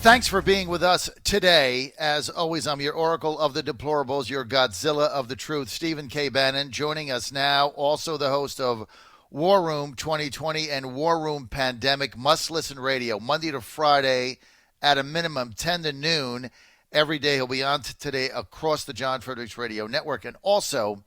Thanks for being with us today. As always, I'm your Oracle of the Deplorables, your Godzilla of the Truth, Stephen K. Bannon. Joining us now, also the host of War Room 2020 and War Room Pandemic, Must Listen Radio, Monday to Friday at a minimum 10 to noon. Every day he'll be on today across the John Fredericks Radio Network and also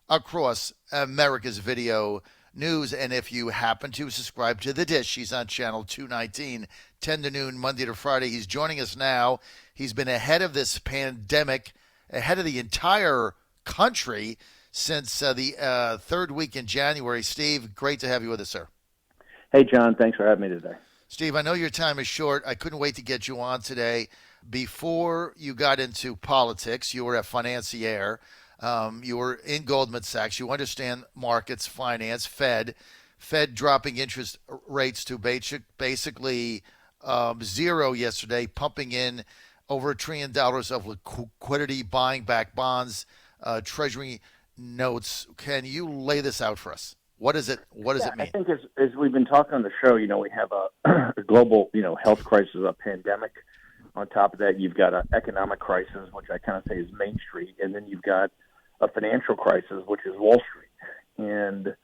across America's Video News. And if you happen to subscribe to The Dish, he's on channel 219, 10 to noon, Monday to Friday. He's joining us now. He's been ahead of this pandemic, ahead of the entire country since the third week in January. Steve, great to have you with us, sir. Hey, John. Thanks for having me today. Steve, I know your time is short. I couldn't wait to get you on today. Before you got into politics, you were a financier. You were in Goldman Sachs. You understand markets, finance, Fed dropping interest rates to basically zero yesterday, pumping in over $1 trillion of liquidity, buying back bonds, Treasury notes. Can you lay this out for us? What does it mean? I think as we've been talking on the show, we have a global, health crisis, a pandemic. On top of that, you've got an economic crisis, which I kind of say is Main Street, and then you've got a financial crisis, which is Wall Street. And,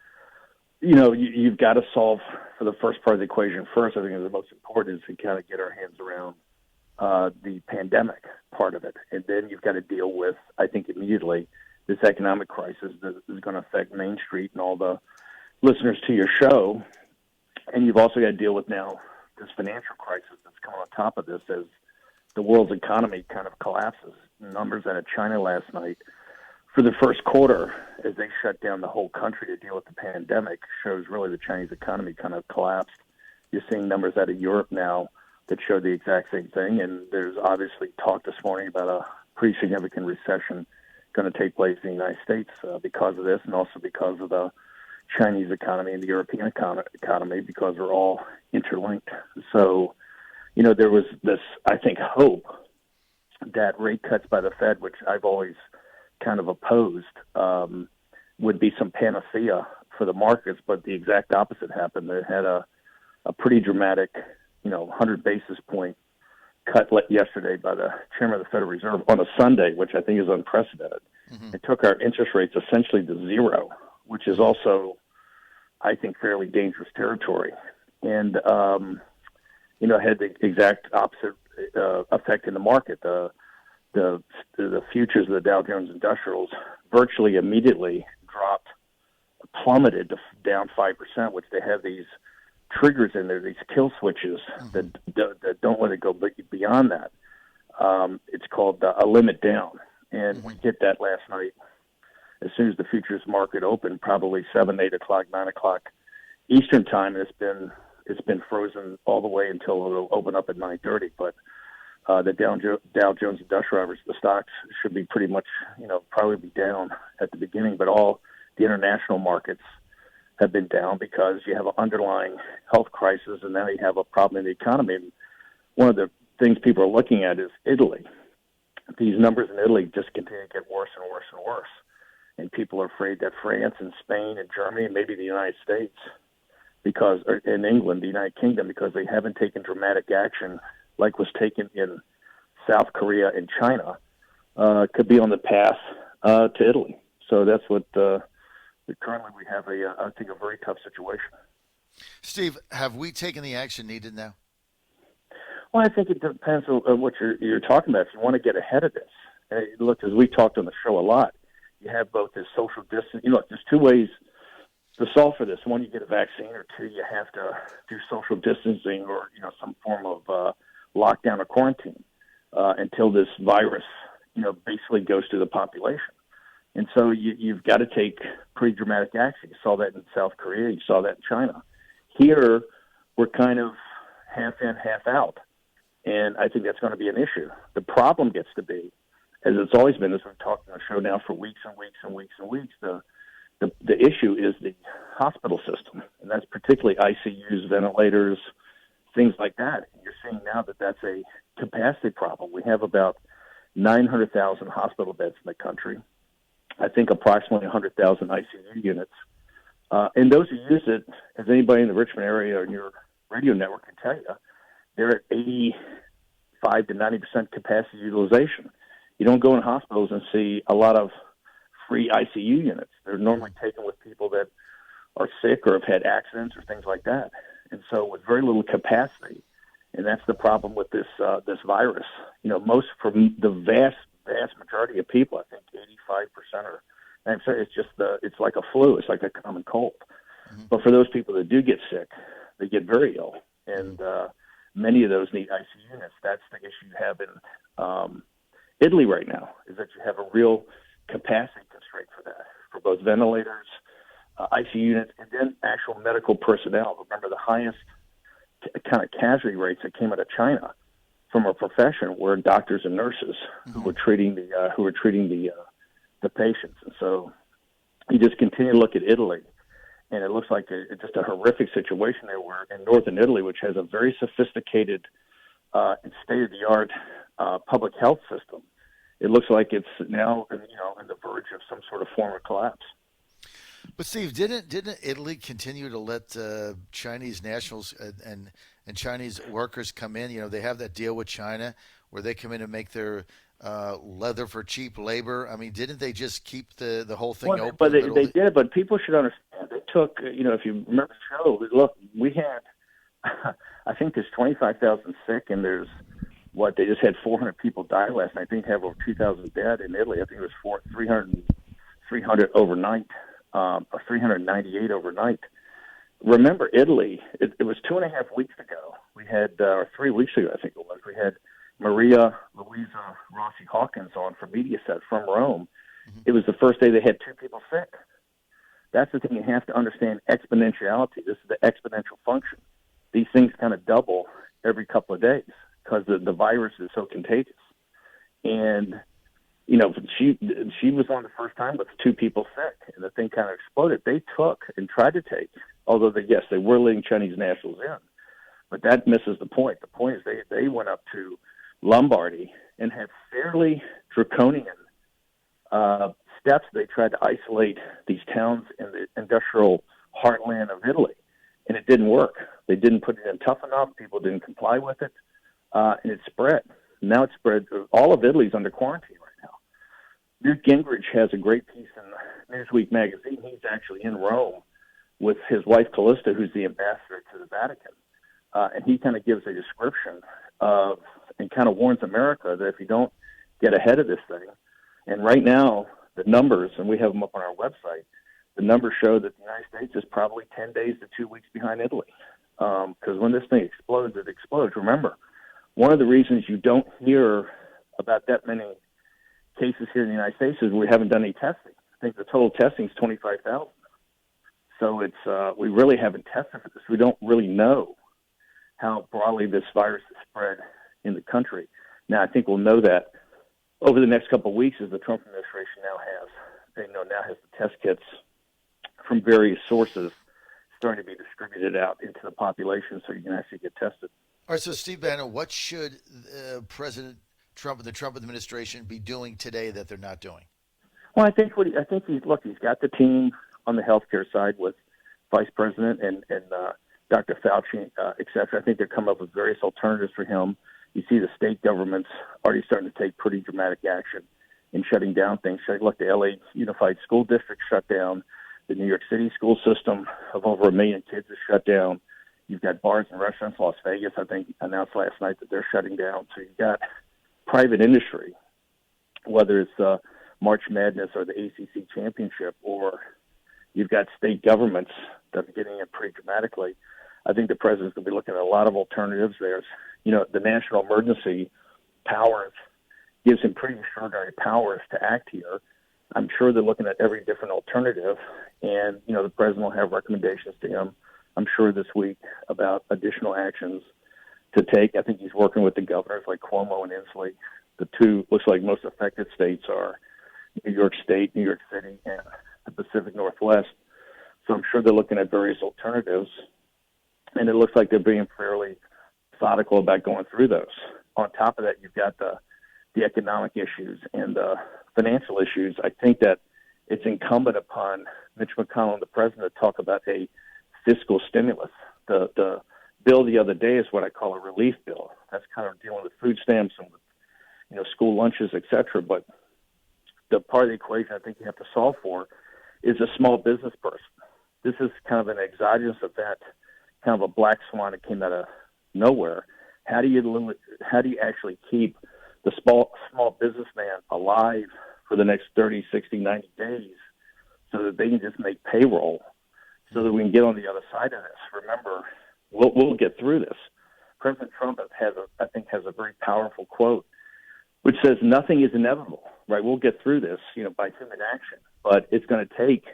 you've got to solve for the first part of the equation first. I think the most important is to kind of get our hands around the pandemic part of it. And then you've got to deal with, I think immediately, this economic crisis that is going to affect Main Street and all the listeners to your show. And you've also got to deal with now this financial crisis that's coming on top of this as the world's economy kind of collapses. Numbers out of China last night for the first quarter, as they shut down the whole country to deal with the pandemic, shows really the Chinese economy kind of collapsed. You're seeing numbers out of Europe now that show the exact same thing, and there's obviously talk this morning about a pretty significant recession going to take place in the United States because of this, and also because of the Chinese economy and the European economy, because we're all interlinked. So, there was this, I think, hope that rate cuts by the Fed, which I've always kind of opposed, would be some panacea for the markets, but the exact opposite happened. They had a pretty dramatic, 100 basis point cut yesterday by the chairman of the Federal Reserve on a Sunday, which I think is unprecedented. Mm-hmm. It took our interest rates essentially to zero, which is also, I think, fairly dangerous territory. And, had the exact opposite effect in the market. The futures of the Dow Jones Industrials virtually immediately plummeted to down 5%, which they have these triggers in there, these kill switches that don't let it go beyond that. It's called a limit down, and we hit that last night as soon as the futures market opened, probably 7, 8 o'clock, 9 o'clock Eastern time, and it's been frozen all the way until it'll open up at 9:30. But the Dow Jones Industrial Average, the stocks should be pretty much, probably be down at the beginning, but all the international markets have been down because you have an underlying health crisis, and now you have a problem in the economy. And one of the things people are looking at is Italy. These numbers in Italy just continue to get worse and worse and worse. And people are afraid that France and Spain and Germany and maybe the United States, or in England, the United Kingdom, because they haven't taken dramatic action like was taken in South Korea and China, could be on the path to Italy. So that's what currently we have I think, a very tough situation. Steve, have we taken the action needed now? Well, I think it depends on what you're talking about. If you want to get ahead of this, look, as we talked on the show a lot, you have both this social distance. There's two ways to solve for this. One, you get a vaccine, or two, you have to do social distancing or some form of lockdown or quarantine until this virus basically goes to the population. And so you've got to take pretty dramatic action. You saw that in South Korea. You saw that in China. Here, we're kind of half in, half out. And I think that's going to be an issue. The problem gets to be, as it's always been, as we've talked on the show now for weeks and weeks and weeks and weeks, the issue is the hospital system. And that's particularly ICUs, ventilators, things like that. You're seeing now that that's a capacity problem. We have about 900,000 hospital beds in the country. I think approximately 100,000 ICU units. And those who use it, as anybody in the Richmond area or in your radio network can tell you, they're at 85 to 90% capacity utilization. You don't go in hospitals and see a lot of free ICU units. They're normally taken with people that are sick or have had accidents or things like that. And so with very little capacity, and that's the problem with this virus. Most from the vast majority of people, I think 85% or I'm sorry, it's like a flu. It's like a common cold. Mm-hmm. But for those people that do get sick, they get very ill, and many of those need ICU units. That's the issue you have in Italy right now, is that you have a real capacity constraint for that, for both ventilators, ICU units, and then actual medical personnel. Remember, the highest kind of casualty rates that came out of China from a profession were doctors and nurses who were treating the patients. And so you just continue to look at Italy, and it looks like it's just a horrific situation there. Where in northern Italy, which has a very sophisticated and state-of-the-art public health system, it looks like it's now on the verge of some sort of form of collapse. But Steve, didn't Italy continue to let Chinese nationals and Chinese workers come in? They have that deal with China where they come in and make their leather for cheap labor. I mean, didn't they just keep the whole thing open? But they did. But people should understand. They took, if you remember the show, look, we had, I think there's 25,000 sick, and there's they just had 400 people die last night. I think they have over 2,000 dead in Italy. I think it was 300 overnight. Or 398 overnight. Remember, Italy, it was 2.5 weeks ago. We had, or 3 weeks ago, I think it was, we had Maria Luisa Rossi Hawkins on for Mediaset from Rome. Mm-hmm. It was the first day they had 2 people sick. That's the thing you have to understand, exponentiality. This is the exponential function. These things kind of double every couple of days because the virus is so contagious. And she was on the first time with 2 people sick, and the thing kind of exploded. They took and tried to take, although they were letting Chinese nationals in, but that misses the point. The point is they went up to Lombardy and had fairly draconian steps. They tried to isolate these towns in the industrial heartland of Italy, and it didn't work. They didn't put it in tough enough. People didn't comply with it, and it spread. Now it's spread. All of Italy's under quarantine right now. Newt Gingrich has a great piece in Newsweek magazine. He's actually in Rome with his wife Callista, who's the ambassador to the Vatican, and he kind of gives a description of and kind of warns America that if you don't get ahead of this thing, and right now the numbers, and we have them up on our website, the numbers show that the United States is probably 10 days to 2 weeks behind Italy, because when this thing explodes, it explodes. Remember, one of the reasons you don't hear about that many cases here in the United States is we haven't done any testing. I think the total testing is 25,000. So it's we really haven't tested for this. We don't really know how broadly this virus is spread in the country. Now, I think we'll know that over the next couple of weeks as the Trump administration now has the test kits from various sources starting to be distributed out into the population so you can actually get tested. All right, so Steve Bannon, what should President Trump and the Trump administration be doing today that they're not doing? Well, I think he's got the team on the healthcare side with Vice President and Dr. Fauci, et cetera. I think they're coming up with various alternatives for him. You see the state governments already starting to take pretty dramatic action in shutting down things. Look, the LA Unified School District shut down. The New York City school system of over 1 million kids is shut down. You've got bars and restaurants. Las Vegas, I think, announced last night that they're shutting down. So you've got private industry, whether it's March Madness or the ACC Championship, or you've got state governments that are getting it pretty dramatically. I think the president's going to be looking at a lot of alternatives. There's, the national emergency powers gives him pretty extraordinary powers to act here. I'm sure they're looking at every different alternative, and, the president will have recommendations to him, I'm sure, this week about additional actions to take. I think he's working with the governors like Cuomo and Inslee. The two, looks like, most affected states are New York State, New York City, and the Pacific Northwest. So I'm sure they're looking at various alternatives, and it looks like they're being fairly methodical about going through those. On top of that, you've got the economic issues and the financial issues. I think that it's incumbent upon Mitch McConnell and the president to talk about a fiscal stimulus. The bill the other day is what I call a relief bill. That's kind of dealing with food stamps and with, school lunches, et cetera. But the part of the equation I think you have to solve for is a small business person. This is kind of an exogenous event, kind of a black swan that came out of nowhere. How do you actually keep the small businessman alive for the next 30, 60, 90 days so that they can just make payroll so that we can get on the other side of this? Remember, we'll get through this. President Trump has a very powerful quote, which says nothing is inevitable, right? We'll get through this, by human action, but it's going to take,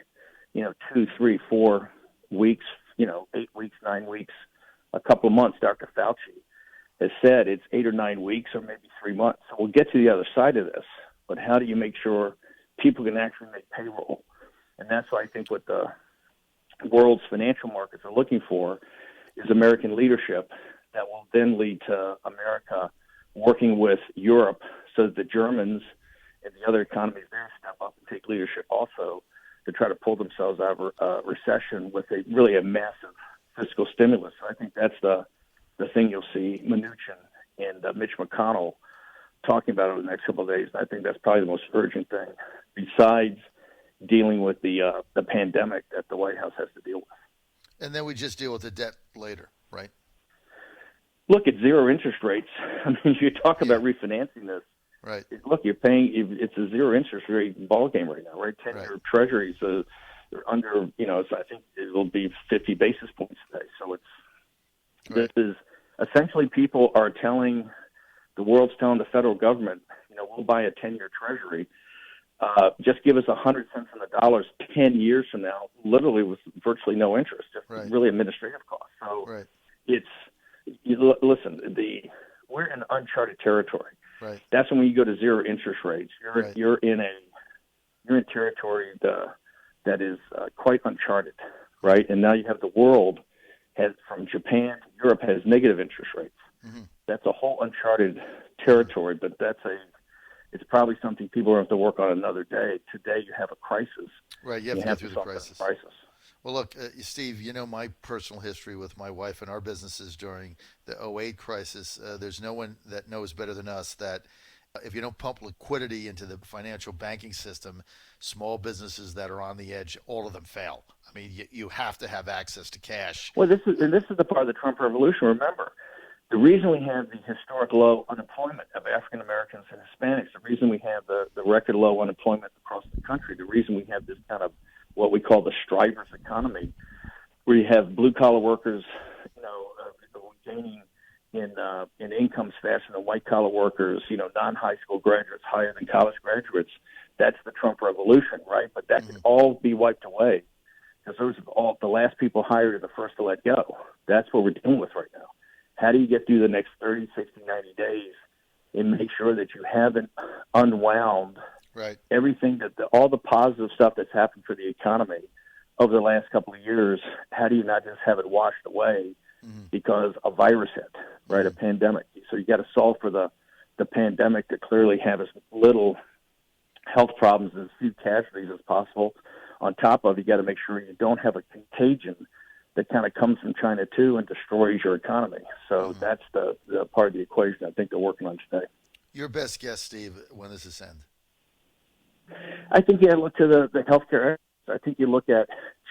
2, 3, 4 weeks, 8 weeks, 9 weeks, a couple of months. Dr. Fauci has said it's 8 or 9 weeks or maybe 3 months. So we'll get to the other side of this, but how do you make sure people can actually make payroll? And that's why I think what the world's financial markets are looking for is American leadership that will then lead to America working with Europe so that the Germans and the other economies there step up and take leadership also to try to pull themselves out of a recession with a massive fiscal stimulus. So I think that's the thing you'll see Mnuchin and Mitch McConnell talking about over the next couple of days. I think that's probably the most urgent thing besides dealing with the pandemic that the White House has to deal with. And then we just deal with the debt later, right? Look at zero interest rates. I mean, you talk about refinancing this. Right. Look, you're paying. It's a zero interest rate ball game right now, right? 10-year Treasuries are under. So I think it will be 50 basis points today. So this is essentially people are telling the world's telling the federal government, we'll buy a 10-year Treasury. Just give us 100 cents on the dollar 10 years from now, literally with virtually no interest, just really administrative costs. So listen, we're in uncharted territory. Right. That's when you go to zero interest rates. You're in territory that is quite uncharted, right? And now you have the world from Japan to Europe has negative interest rates. Mm-hmm. That's a whole uncharted territory, but it's probably something people are going to have to work on another day. Today you have a crisis. Right, you have to get through the crisis. Well, look, Steve, my personal history with my wife and our businesses during the 2008 crisis, there's no one that knows better than us that if you don't pump liquidity into the financial banking system, small businesses that are on the edge, all of them fail. I mean, you have to have access to cash. Well, this is the part of the Trump revolution. Remember, the reason we have the historic low unemployment of African Americans and Hispanics, the reason we have the record low unemployment across the country, the reason we have this kind of what we call the Strivers economy, where you have blue-collar workers, gaining in incomes faster than white-collar workers, non-high school graduates higher than college graduates. That's the Trump revolution, right? But that can all be wiped away because those are all the last people hired are the first to let go. That's what we're dealing with right now. How do you get through the next 30, 60, 90 days and make sure that you haven't unwound everything all the positive stuff that's happened for the economy over the last couple of years? How do you not just have it washed away because a virus hit, right? A pandemic. So you got to solve for the pandemic to clearly have as little health problems and as few casualties as possible. On top of, you got to make sure you don't have a contagion that kind of comes from China too and destroys your economy. So that's the part of the equation I think they're working on today. Your best guess, Steve, when does this end? I think you look to the healthcare. I think you look at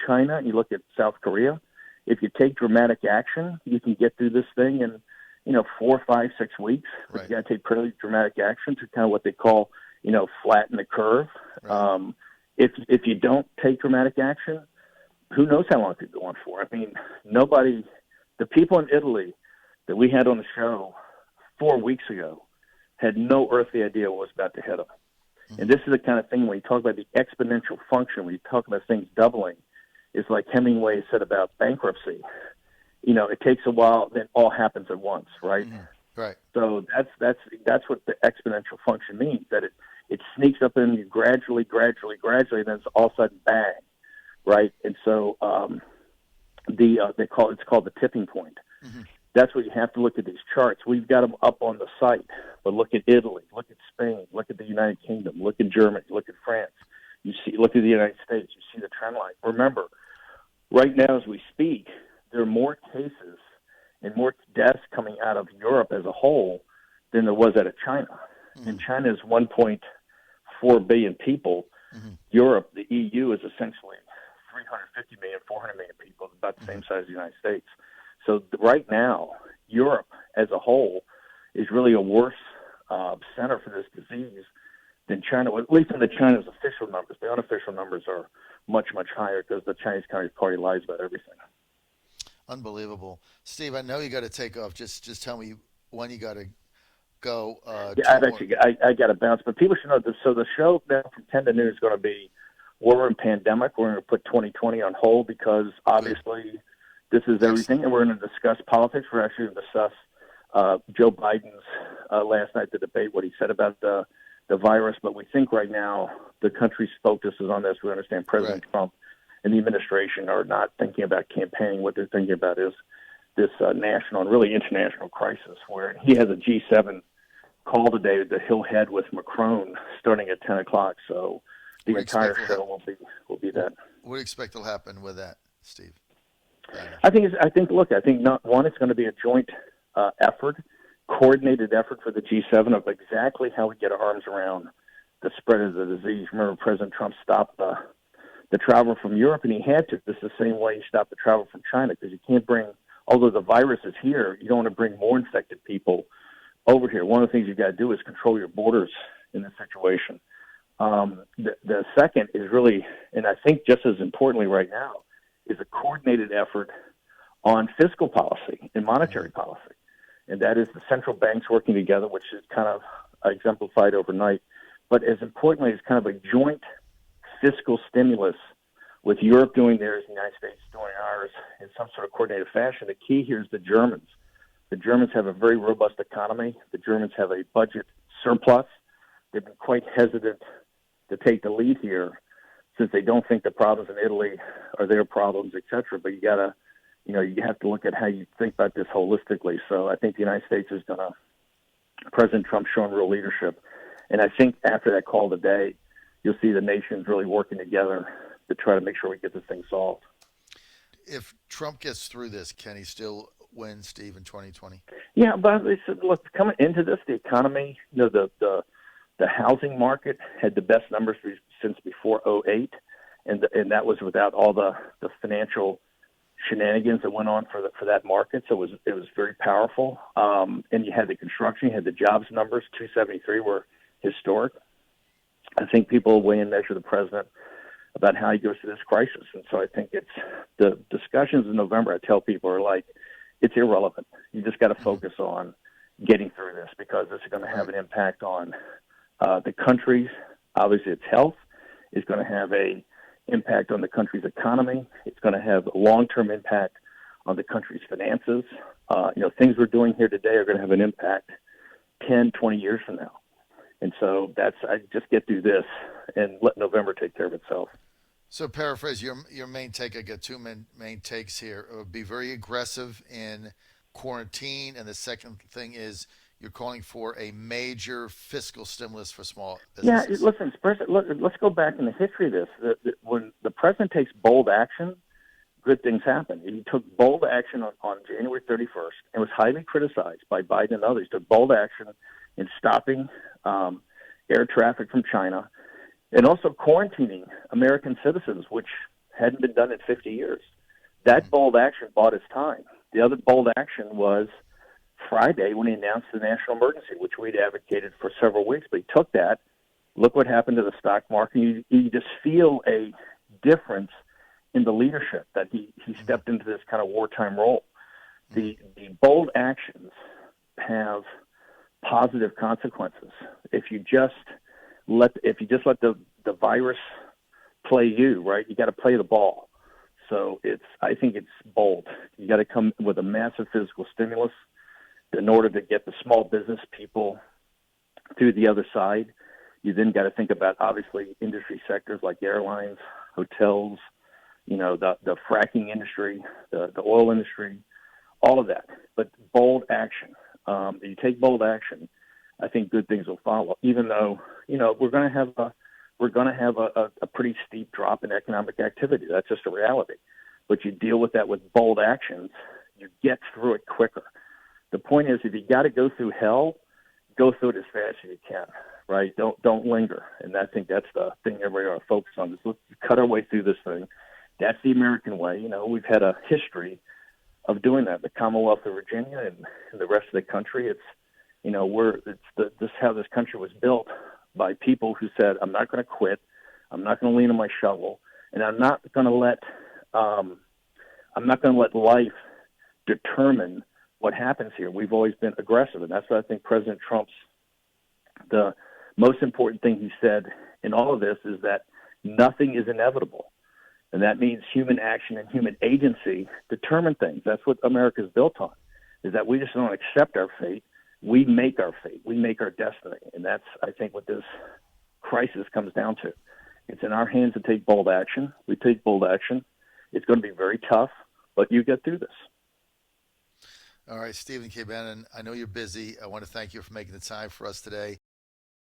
China and you look at South Korea. If you take dramatic action, you can get through this thing in 4, 5, 6 weeks. But you got to take pretty dramatic action to kind of what they call flatten the curve. Right. If you don't take dramatic action, who knows how long it could go on for? I mean, the people in Italy that we had on the show 4 weeks ago had no earthly idea what was about to hit them. And this is the kind of thing when you talk about the exponential function, when you talk about things doubling, it's like Hemingway said about bankruptcy. It takes a while, then all happens at once, right? Right. So that's what the exponential function means, that it sneaks up in you gradually, and then it's all of a sudden bang, right? And so it's called the tipping point. That's what you have to look at these charts. We've got them up on the site, but look at Italy, look at Spain, look at the United Kingdom, look at Germany, look at France. Look at the United States. You see the trend line. Remember, right now as we speak, there are more cases and more deaths coming out of Europe as a whole than there was out of China. Mm-hmm. And China is 1.4 billion people. Mm-hmm. Europe, the EU, is essentially 350 million, 400 million people, about the same size as the United States. So right now, Europe as a whole is really a worse center for this disease than China, at least in the China's official numbers. The unofficial numbers are much, much higher because the Chinese Communist Party lies about everything. Unbelievable. Steve, I know you got to take off. Just tell me when you got to go. I got to bounce, but people should know this. So the show now from 10 to noon is going to be War and Pandemic. We're going to put 2020 on hold because obviously this is everything, and we're going to discuss politics. We're actually going to discuss Joe Biden's last night, the debate, what he said about the virus. But we think right now the country's focus is on this. We understand President Trump and the administration are not thinking about campaigning. What they're thinking about is this national and really international crisis, where he has a G7 call today that he'll head with Macron starting at 10 o'clock. So the entire show will be that. What do you expect will happen with that, Steve? I think one, it's going to be a joint effort, coordinated effort for the G7 of exactly how we get our arms around the spread of the disease. Remember, President Trump stopped the travel from Europe, and he had to. This is the same way he stopped the travel from China, because you can't bring, although the virus is here, you don't want to bring more infected people over here. One of the things you've got to do is control your borders in this situation. The second is really, and I think just as importantly right now, is a coordinated effort on fiscal policy and monetary policy. And that is the central banks working together, which is kind of exemplified overnight. But as importantly, it's kind of a joint fiscal stimulus with Europe doing theirs, the United States doing ours in some sort of coordinated fashion. The key here is the Germans. The Germans have a very robust economy. The Germans have a budget surplus. They've been quite hesitant to take the lead here since they don't think the problems in Italy are their problems, et cetera. But you have to look at how you think about this holistically. So I think the United States is going to, President Trump showing real leadership. And I think after that call today, you'll see the nations really working together to try to make sure we get this thing solved. If Trump gets through this, can he still win, Steve, in 2020? Yeah, but look, coming into this, the economy, the housing market had the best numbers since before 2008, and that was without all the financial shenanigans that went on for that market. So it was very powerful. And you had the construction, you had the jobs numbers, 273 were historic. I think people weigh and measure the president about how he goes through this crisis. And so I think it's the discussions in November, I tell people, are like, it's irrelevant. You just got to focus on getting through this, because this is going to have an impact on the country's, obviously its health. It's going to have a impact on the country's economy. It's going to have a long-term impact on the country's finances. Things we're doing here today are going to have an impact 10, 20 years from now. And so I just get through this and let November take care of itself. So paraphrase your main take. I got two main takes here. It would be very aggressive in quarantine. And the second thing is you're calling for a major fiscal stimulus for small businesses. Yeah, listen, let's go back in the history of this. When the president takes bold action, good things happen. He took bold action on January 31st and was highly criticized by Biden and others. He took bold action in stopping air traffic from China and also quarantining American citizens, which hadn't been done in 50 years. That bold action bought his time. The other bold action was Friday when he announced the national emergency, which we'd advocated for several weeks. But he took that. Look what happened to the stock market. You just feel a difference in the leadership that he stepped into this kind of wartime role. The bold actions have positive consequences. If you just let the virus play you, right, you got to play the ball. So I think it's bold. You got to come with a massive physical stimulus in order to get the small business people through the other side. You then got to think about, obviously, industry sectors like airlines, hotels, the fracking industry, the oil industry, all of that. But bold action. You take bold action, I think good things will follow. Even though we're going to have a pretty steep drop in economic activity. That's just a reality. But you deal with that with bold actions, You get through it quicker. The point is, if you got to go through hell, go through it as fast as you can, right? Don't linger. And I think that's the thing everybody ought to focus on. Is let's cut our way through this thing. That's the American way. We've had a history of doing that. The Commonwealth of Virginia and the rest of the country. It's this is how this country was built by people who said, I'm not going to quit. I'm not going to lean on my shovel, and I'm not going to let life determine what happens here. We've always been aggressive, and that's what I think President Trump's the most important thing he said in all of this is that nothing is inevitable, and that means human action and human agency determine things. That's what America's built on, is that we just don't accept our fate. We make our fate. We make our destiny, and that's, I think, what this crisis comes down to. It's in our hands to take bold action. We take bold action. It's going to be very tough, but you get through this. All right, Stephen K. Bannon, I know you're busy. I want to thank you for making the time for us today.